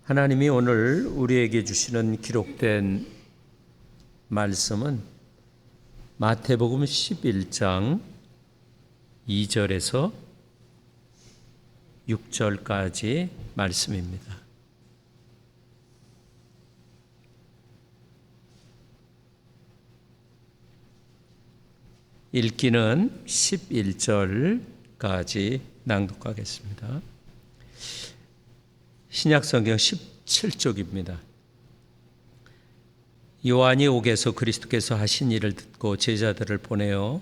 하나님이 오늘 우리에게 주시는 기록된 말씀은 마태복음 11장 2절에서 6절까지 말씀입니다. 읽기는 11절까지 낭독하겠습니다. 신약성경 17쪽입니다. 요한이 옥에서 그리스도께서 하신 일을 듣고 제자들을 보내어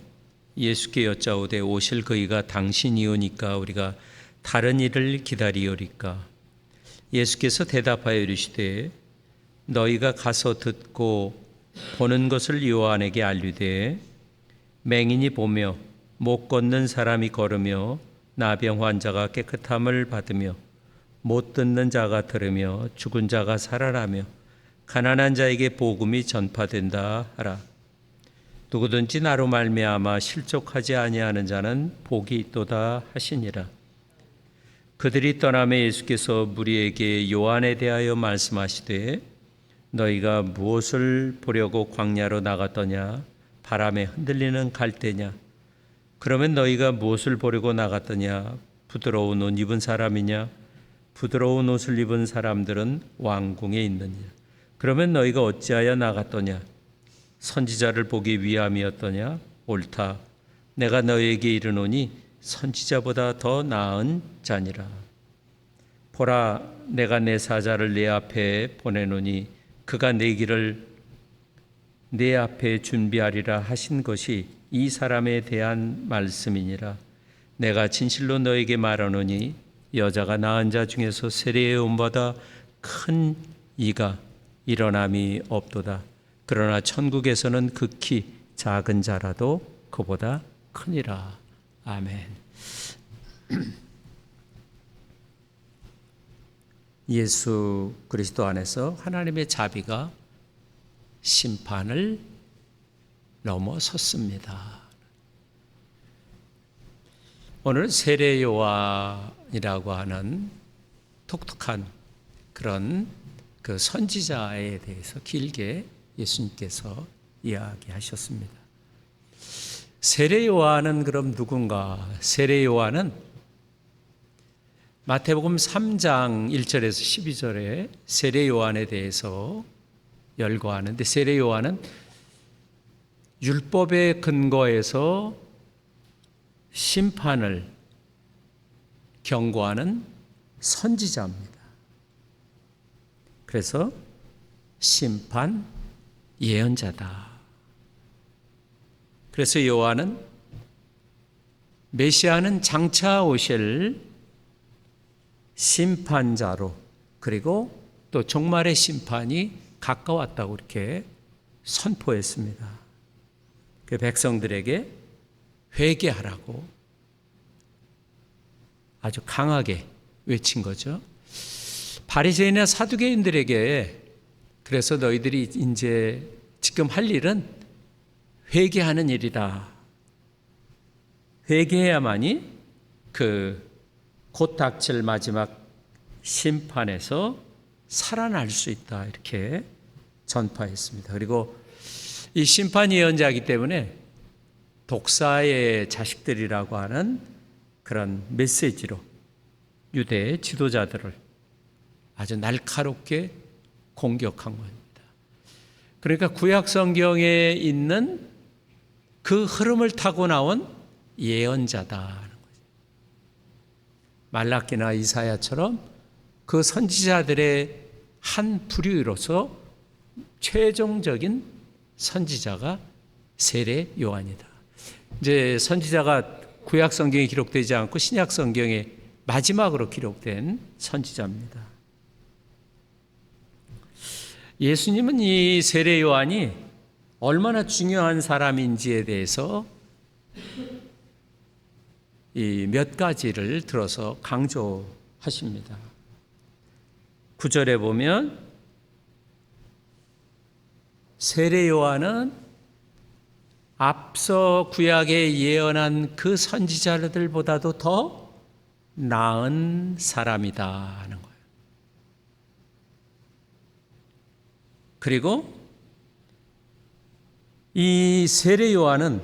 예수께 여짜오되 오실 그이가 당신이오니까 우리가 다른 일을 기다리오리까? 예수께서 대답하여 이르시되 너희가 가서 듣고 보는 것을 요한에게 알리되 맹인이 보며 못 걷는 사람이 걸으며 나병 환자가 깨끗함을 받으며 못 듣는 자가 들으며 죽은 자가 살아나며 가난한 자에게 복음이 전파된다 하라. 누구든지 나로 말미암아 실족하지 아니하는 자는 복이 있도다 하시니라. 그들이 떠나매 예수께서 무리에게 요한에 대하여 말씀하시되 너희가 무엇을 보려고 광야로 나갔더냐? 바람에 흔들리는 갈대냐? 그러면 너희가 무엇을 보려고 나갔더냐? 부드러운 옷 입은 사람이냐? 부드러운 옷을 입은 사람들은 왕궁에 있느냐? 그러면 너희가 어찌하여 나갔더냐? 선지자를 보기 위함이었더냐? 옳다. 내가 너희에게 이르노니 선지자보다 더 나은 자니라. 보라, 내가 내 사자를 내 앞에 보내노니 그가 내 길을 내 앞에 준비하리라 하신 것이 이 사람에 대한 말씀이니라. 내가 진실로 너에게 말하노니 여자가 낳은 자 중에서 세례의 온보다 큰 이가 일어남이 없도다. 그러나 천국에서는 극히 작은 자라도 그보다 크니라. 아멘. 예수 그리스도 안에서 하나님의 자비가 심판을 넘어섰습니다. 오늘 세례 요한이라고 하는 독특한 그런 그 선지자에 대해서 길게 예수님께서 이야기하셨습니다. 세례 요한은 그럼 누군가? 세례 요한은 마태복음 3장 1절에서 12절에 세례 요한에 대해서 열거하는데, 세례 요한은 율법의 근거에서 심판을 경고하는 선지자입니다. 그래서 심판 예언자다. 그래서 요한은 메시아는 장차 오실 심판자로, 그리고 또 종말의 심판이 가까웠다고 이렇게 선포했습니다. 그 백성들에게 회개하라고 아주 강하게 외친 거죠. 바리새인이나 사두개인들에게 그래서 너희들이 이제 지금 할 일은 회개하는 일이다. 회개해야만이 그 곧 닥칠 마지막 심판에서 살아날 수 있다. 이렇게 전파했습니다. 그리고 이 심판 예언자이기 때문에 독사의 자식들이라고 하는 그런 메시지로 유대 지도자들을 아주 날카롭게 공격한 겁니다. 그러니까 구약 성경에 있는 그 흐름을 타고 나온 예언자다는 거죠. 말라기나 이사야처럼 그 선지자들의 한 부류로서 최종적인 선지자가 세례 요한이다. 이제 선지자가 구약 성경에 기록되지 않고 신약 성경에 마지막으로 기록된 선지자입니다. 예수님은 이 세례 요한이 얼마나 중요한 사람인지에 대해서 이 몇 가지를 들어서 강조하십니다. 9절에 보면 세례 요한은 앞서 구약에 예언한 그 선지자들보다도 더 나은 사람이다 하는 거예요. 그리고 이 세례 요한은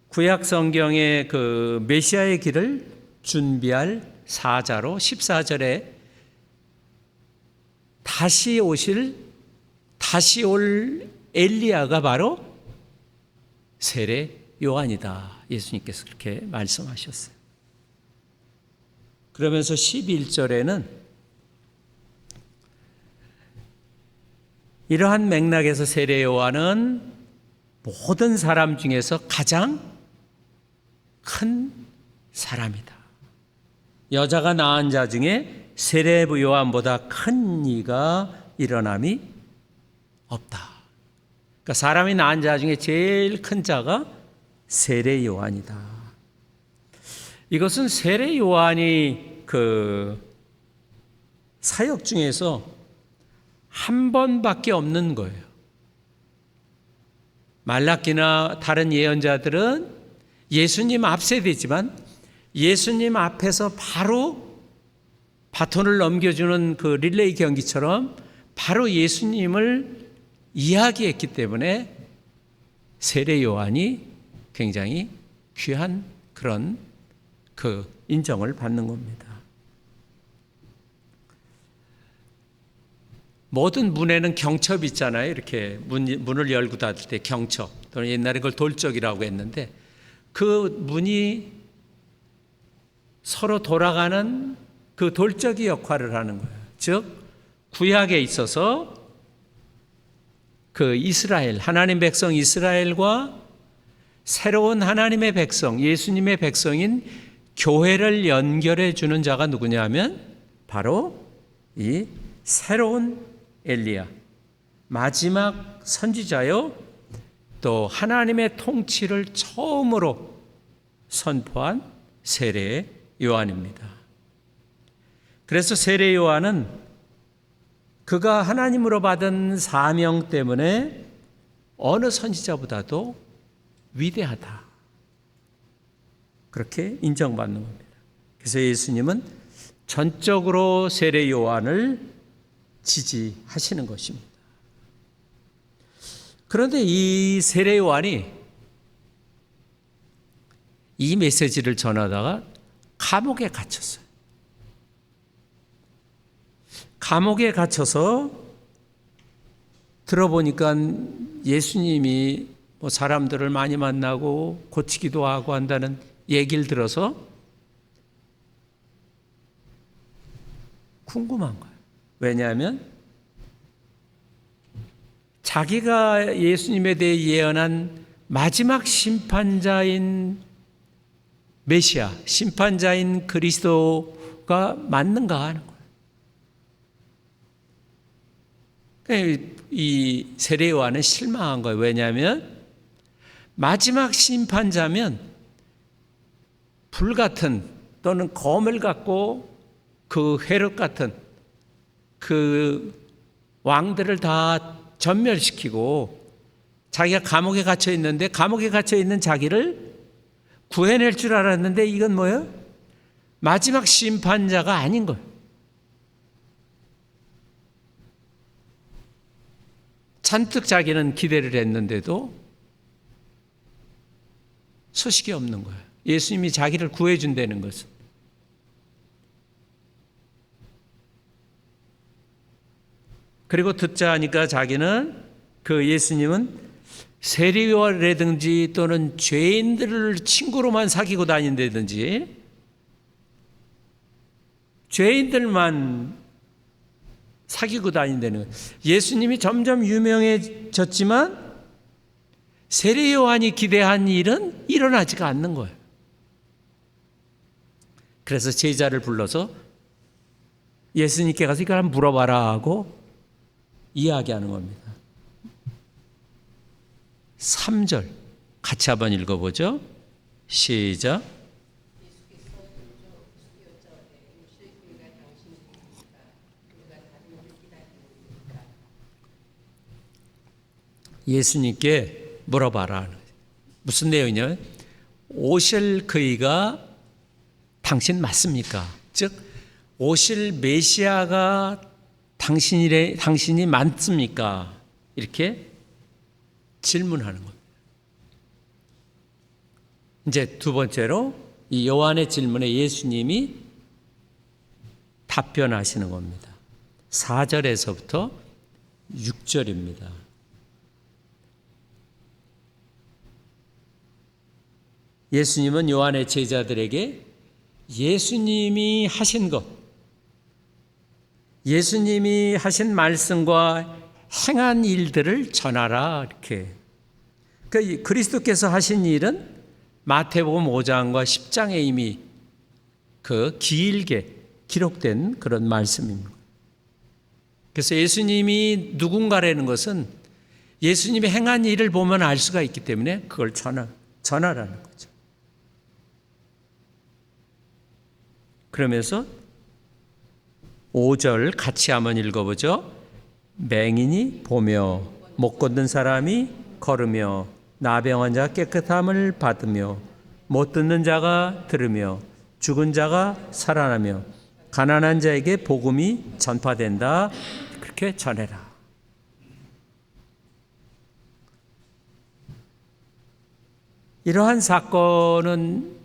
구약 성경의 그 메시아의 길을 준비할 사자로 14절에 다시 올 엘리야가 바로 세례 요한이다. 예수님께서 그렇게 말씀하셨어요. 그러면서 11절에는 이러한 맥락에서 세례 요한은 모든 사람 중에서 가장 큰 사람이다. 여자가 낳은 자 중에 세례 요한보다 큰 이가 일어남이 없다. 그러니까 사람이 낳은 자 중에 제일 큰 자가 세례 요한이다. 이것은 세례 요한이 그 사역 중에서 한 번밖에 없는 거예요. 말라기나 다른 예언자들은 예수님 앞 세대지만 예수님 앞에서 바로 바톤을 넘겨주는 그 릴레이 경기처럼 바로 예수님을 이야기했기 때문에 세례 요한이 굉장히 귀한 그런 그 인정을 받는 겁니다. 모든 문에는 경첩이 있잖아요. 이렇게 문을 열고 닫을 때 경첩, 또는 옛날에 그걸 돌적이라고 했는데 그 문이 서로 돌아가는 그 돌적이 역할을 하는 거예요. 즉 구약에 있어서 그 이스라엘, 하나님 백성 이스라엘과 새로운 하나님의 백성, 예수님의 백성인 교회를 연결해 주는 자가 누구냐면 바로 이 새로운 엘리야, 마지막 선지자요, 또 하나님의 통치를 처음으로 선포한 세례 요한입니다. 그래서 세례 요한은 그가 하나님으로 받은 사명 때문에 어느 선지자보다도 위대하다. 그렇게 인정받는 겁니다. 그래서 예수님은 전적으로 세례 요한을 지지하시는 것입니다. 그런데 이 세례 요한이 이 메시지를 전하다가 감옥에 갇혔어요. 감옥에 갇혀서 들어보니까 예수님이 뭐 사람들을 많이 만나고 고치기도 하고 한다는 얘기를 들어서 궁금한 거예요. 왜냐하면 자기가 예수님에 대해 예언한 마지막 심판자인 메시아, 심판자인 그리스도가 맞는가 하는 거예요. 이 세례 요한은 실망한 거예요. 왜냐하면 마지막 심판자면 불같은 또는 검을 갖고 그 헤롯 같은 그 왕들을 다 전멸시키고 자기가 감옥에 갇혀 있는데 감옥에 갇혀 있는 자기를 구해낼 줄 알았는데 이건 뭐예요? 마지막 심판자가 아닌 거예요. 잔뜩 자기는 기대를 했는데도 소식이 없는 거예요. 예수님이 자기를 구해준다는 것은. 그리고 듣자 하니까 자기는 그 예수님은 세리요라든지 또는 죄인들을 친구로만 사귀고 다닌다든지 죄인들만 사귀고 다닌다는 거예요. 예수님이 점점 유명해졌지만 세례 요한이 기대한 일은 일어나지가 않는 거예요. 그래서 제자를 불러서 예수님께 가서 이걸 한번 물어봐라 하고 이야기하는 겁니다. 3절 같이 한번 읽어보죠. 시작. 예수님께 물어봐라. 무슨 내용이냐면 오실 그이가 당신 맞습니까? 즉 오실 메시아가 당신이 맞습니까? 이렇게 질문하는 겁니다. 이제 두 번째로 이 요한의 질문에 예수님이 답변하시는 겁니다. 4절에서부터 6절입니다. 예수님은 요한의 제자들에게 예수님이 하신 것, 예수님이 하신 말씀과 행한 일들을 전하라 이렇게. 그러니까 그리스도께서 하신 일은 마태복음 5장과 10장에 이미 그 길게 기록된 그런 말씀입니다. 그래서 예수님이 누군가라는 것은 예수님이 행한 일을 보면 알 수가 있기 때문에 그걸 전하라는 거죠. 그러면서 5절 같이 한번 읽어보죠. 맹인이 보며 못 걷는 사람이 걸으며 나병한 자가 깨끗함을 받으며 못 듣는 자가 들으며 죽은 자가 살아나며 가난한 자에게 복음이 전파된다. 그렇게 전해라. 이러한 사건은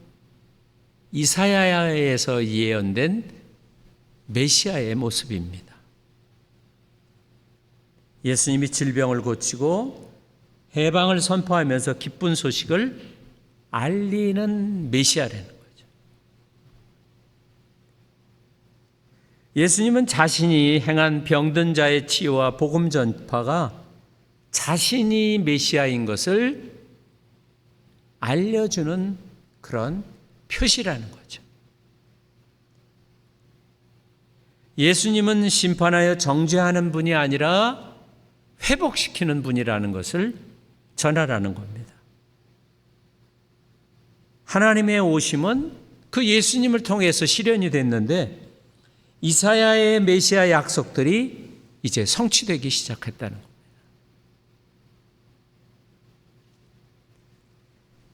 이사야에서 예언된 메시아의 모습입니다. 예수님이 질병을 고치고 해방을 선포하면서 기쁜 소식을 알리는 메시아라는 거죠. 예수님은 자신이 행한 병든 자의 치유와 복음 전파가 자신이 메시아인 것을 알려주는 그런 표시라는 거죠. 예수님은 심판하여 정죄하는 분이 아니라 회복시키는 분이라는 것을 전하라는 겁니다. 하나님의 오심은 그 예수님을 통해서 실현이 됐는데 이사야의 메시아 약속들이 이제 성취되기 시작했다는 겁니다.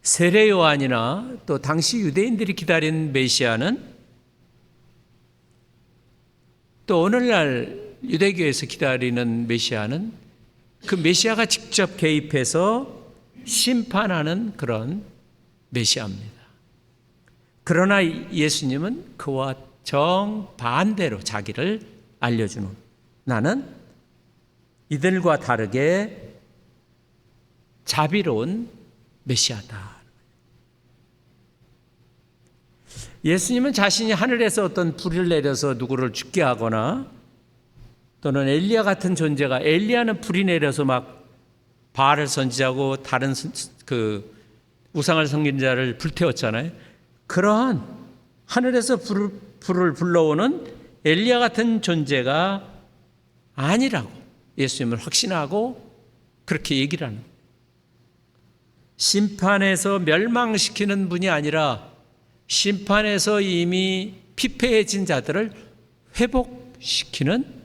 세례 요한이나 또 당시 유대인들이 기다린 메시아는 또 오늘날 유대교에서 기다리는 메시아는 그 메시아가 직접 개입해서 심판하는 그런 메시아입니다. 그러나 예수님은 그와 정반대로 자기를 알려주는, 나는 이들과 다르게 자비로운 메시아다. 예수님은 자신이 하늘에서 어떤 불을 내려서 누구를 죽게 하거나 또는 엘리야 같은 존재가, 엘리야는 불이 내려서 막 바알을 선지자고 다른 그 우상을 섬긴 자를 불태웠잖아요. 그러한 하늘에서 불을 불러오는 엘리야 같은 존재가 아니라고 예수님을 확신하고 그렇게 얘기를 하는 거예요. 심판에서 멸망시키는 분이 아니라 심판에서 이미 피폐해진 자들을 회복시키는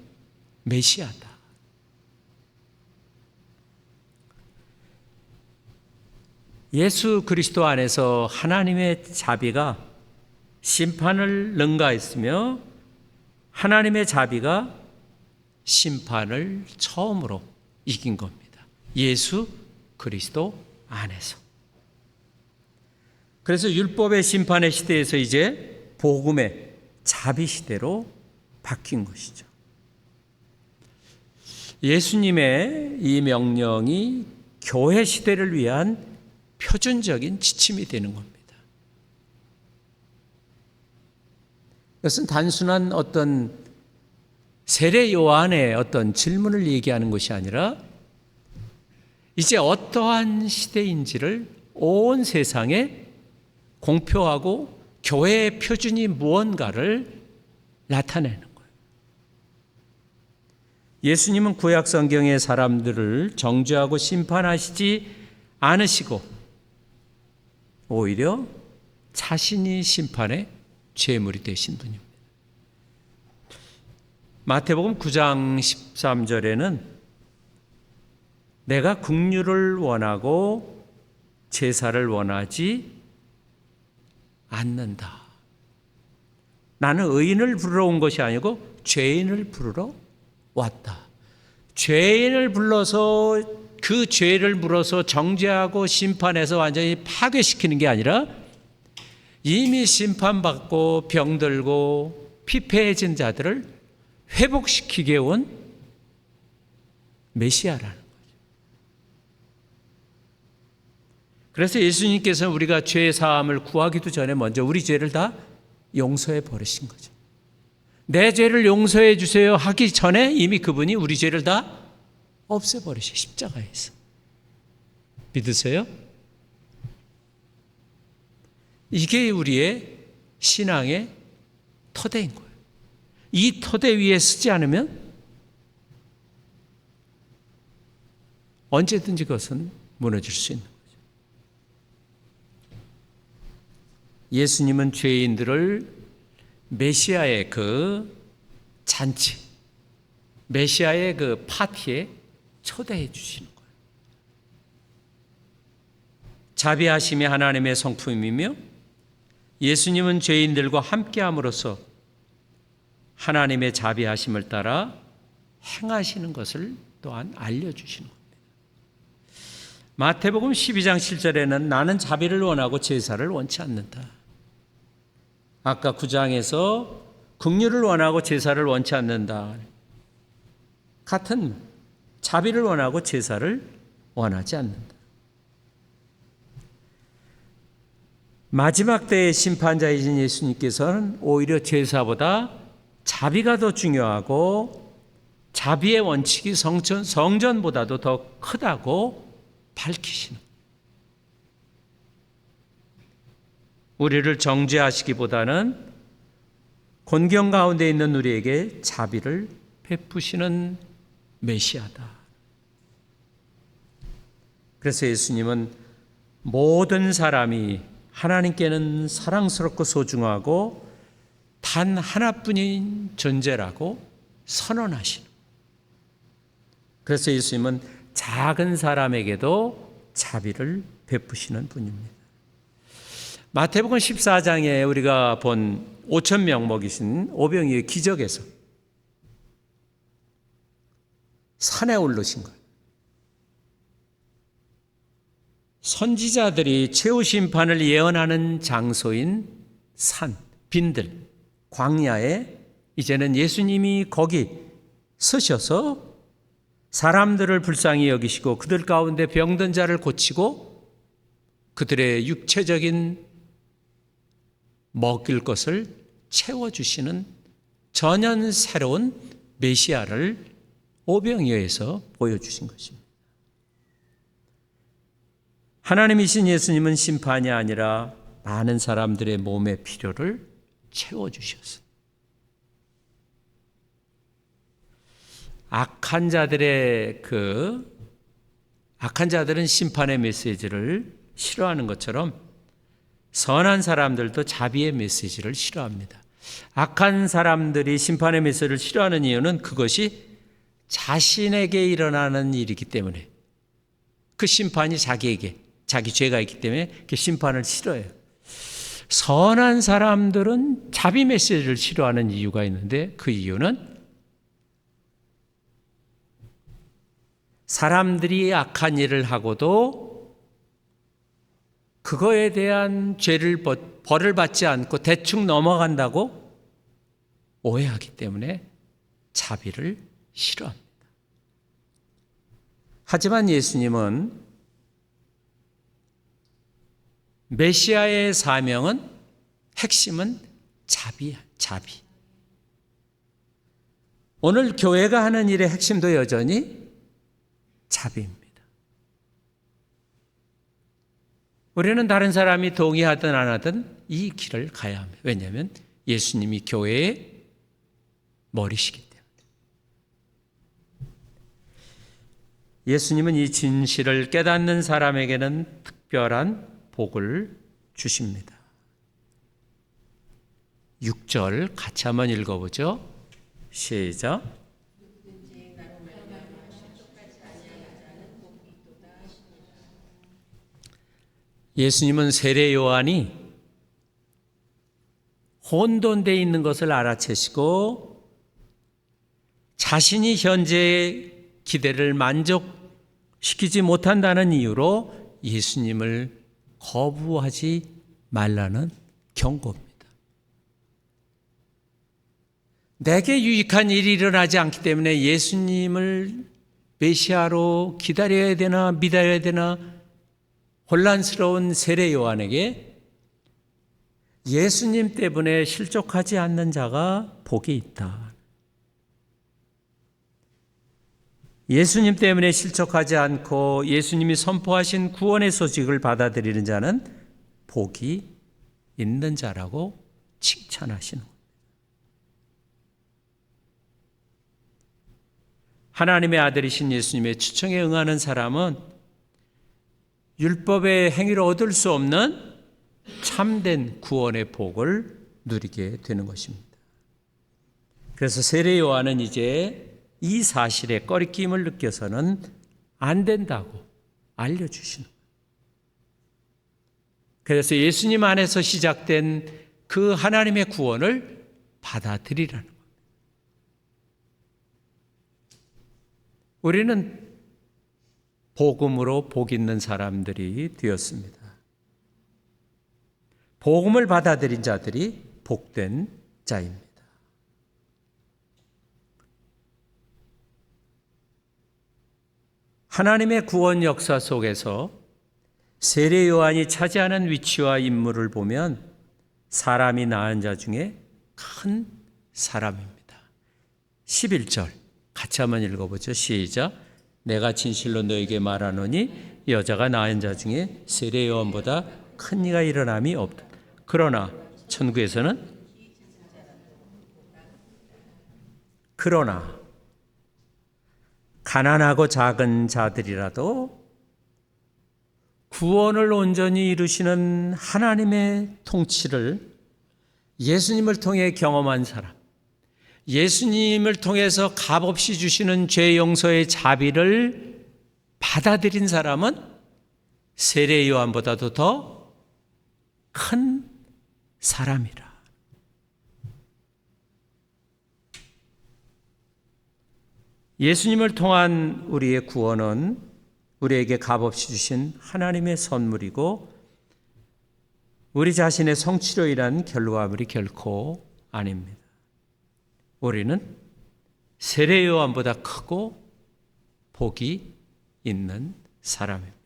메시아다. 예수 그리스도 안에서 하나님의 자비가 심판을 능가했으며 하나님의 자비가 심판을 처음으로 이긴 겁니다. 예수 그리스도 안에서. 그래서 율법의 심판의 시대에서 이제 복음의 자비 시대로 바뀐 것이죠. 예수님의 이 명령이 교회 시대를 위한 표준적인 지침이 되는 겁니다. 이것은 단순한 어떤 세례 요한의 어떤 질문을 얘기하는 것이 아니라 이제 어떠한 시대인지를 온 세상에 공표하고 교회의 표준이 무언가를 나타내는 거예요. 예수님은 구약 성경의 사람들을 정죄하고 심판하시지 않으시고 오히려 자신이 심판의 제물이 되신 분입니다. 마태복음 9장 13절에는 내가 긍휼을 원하고 제사를 원하지 않는다. 나는 의인을 부르러 온 것이 아니고 죄인을 부르러 왔다. 죄인을 불러서 그 죄를 물어서 정죄하고 심판해서 완전히 파괴시키는 게 아니라 이미 심판받고 병들고 피폐해진 자들을 회복시키게 온 메시아라는 거죠. 그래서 예수님께서는 우리가 죄 사함을 구하기도 전에 먼저 우리 죄를 다 용서해 버리신 거죠. 내 죄를 용서해 주세요 하기 전에 이미 그분이 우리 죄를 다 없애버리시 십자가에서. 믿으세요? 이게 우리의 신앙의 토대인 거예요. 이 토대 위에 서지 않으면 언제든지 그것은 무너질 수 있는 거죠. 예수님은 죄인들을 메시아의 그 잔치, 메시아의 그 파티에 초대해 주시는 거예요. 자비하심이 하나님의 성품이며 예수님은 죄인들과 함께함으로써 하나님의 자비하심을 따라 행하시는 것을 또한 알려주시는 겁니다. 마태복음 12장 7절에는 나는 자비를 원하고 제사를 원치 않는다. 아까 9장에서 긍휼을 원하고 제사를 원치 않는다. 같은 자비를 원하고 제사를 원하지 않는다. 마지막 때의 심판자이신 예수님께서는 오히려 제사보다 자비가 더 중요하고 자비의 원칙이 성전보다도 더 크다고 밝히시는, 우리를 정죄하시기보다는 곤경 가운데 있는 우리에게 자비를 베푸시는 메시아다. 그래서 예수님은 모든 사람이 하나님께는 사랑스럽고 소중하고 단 하나뿐인 존재라고 선언하시는, 그래서 예수님은 작은 사람에게도 자비를 베푸시는 분입니다. 마태복음 14장에 우리가 본 5,000명 먹이신 오병이의 기적에서 산에 오르신 거예요. 선지자들이 최후 심판을 예언하는 장소인 산, 빈들, 광야에 이제는 예수님이 거기 서셔서 사람들을 불쌍히 여기시고 그들 가운데 병든 자를 고치고 그들의 육체적인 먹일 것을 채워주시는 전혀 새로운 메시아를 오병이어에서 보여주신 것입니다. 하나님이신 예수님은 심판이 아니라 많은 사람들의 몸의 필요를 채워주셨습니다. 악한 자들은 심판의 메시지를 싫어하는 것처럼 선한 사람들도 자비의 메시지를 싫어합니다. 악한 사람들이 심판의 메시지를 싫어하는 이유는 그것이 자신에게 일어나는 일이기 때문에, 그 심판이 자기 죄가 있기 때문에 그 심판을 싫어해요. 선한 사람들은 자비 메시지를 싫어하는 이유가 있는데, 그 이유는 사람들이 악한 일을 하고도 그거에 대한 벌을 받지 않고 대충 넘어간다고 오해하기 때문에 자비를 싫어합니다. 하지만 예수님은 메시아의 사명은, 핵심은 자비야, 자비. 오늘 교회가 하는 일의 핵심도 여전히 자비입니다. 우리는 다른 사람이 동의하든 안 하든 이 길을 가야 합니다. 왜냐하면 예수님이 교회의 머리시기 때문에. 예수님은 이 진실을 깨닫는 사람에게는 특별한 복을 주십니다. 6절 같이 한번 읽어보죠. 시작. 예수님은 세례 요한이 혼돈되어 있는 것을 알아채시고 자신이 현재 기대를 만족시키지 못한다는 이유로 예수님을 거부하지 말라는 경고입니다. 내게 유익한 일이 일어나지 않기 때문에 예수님을 메시아로 기다려야 되나 믿어야 되나 혼란스러운 세례 요한에게 예수님 때문에 실족하지 않는 자가 복이 있다. 예수님 때문에 실족하지 않고 예수님이 선포하신 구원의 소식을 받아들이는 자는 복이 있는 자라고 칭찬하시는 겁니다. 하나님의 아들이신 예수님의 추청에 응하는 사람은 율법의 행위로 얻을 수 없는 참된 구원의 복을 누리게 되는 것입니다. 그래서 세례 요한은 이제 이 사실에 꺼리낌을 느껴서는 안 된다고 알려주시는 거예요. 그래서 예수님 안에서 시작된 그 하나님의 구원을 받아들이라는 거예요. 우리는 복음으로 복 있는 사람들이 되었습니다. 복음을 받아들인 자들이 복된 자입니다. 하나님의 구원 역사 속에서 세례 요한이 차지하는 위치와 임무를 보면 사람이 낳은 자 중에 큰 사람입니다. 11절 같이 한번 읽어보죠. 시작. 내가 진실로 너에게 말하노니 여자가 낳은 자 중에 세례 요한보다 큰 이가 일어남이 없다. 그러나 가난하고 작은 자들이라도 구원을 온전히 이루시는 하나님의 통치를 예수님을 통해 경험한 사람, 예수님을 통해서 값없이 주시는 죄 용서의 자비를 받아들인 사람은 세례 요한보다도 더 큰 사람이라. 예수님을 통한 우리의 구원은 우리에게 값없이 주신 하나님의 선물이고 우리 자신의 성취로 인한 결과물이 결코 아닙니다. 우리는 세례 요한보다 크고 복이 있는 사람입니다.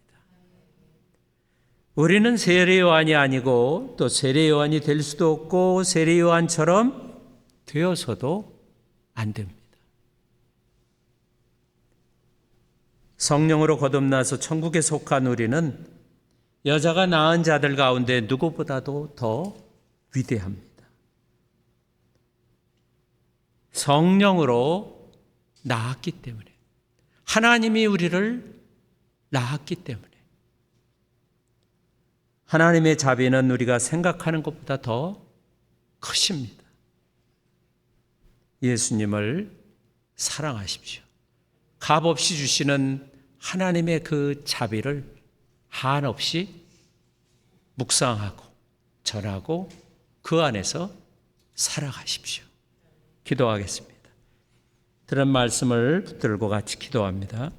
우리는 세례 요한이 아니고 또 세례 요한이 될 수도 없고 세례 요한처럼 되어서도 안 됩니다. 성령으로 거듭나서 천국에 속한 우리는 여자가 낳은 자들 가운데 누구보다도 더 위대합니다. 성령으로 낳았기 때문에, 하나님이 우리를 낳았기 때문에, 하나님의 자비는 우리가 생각하는 것보다 더 크십니다. 예수님을 사랑하십시오. 값없이 주시는 하나님의 그 자비를 한없이 묵상하고 전하고 그 안에서 살아가십시오. 기도하겠습니다. 들은 말씀을 붙들고 같이 기도합니다.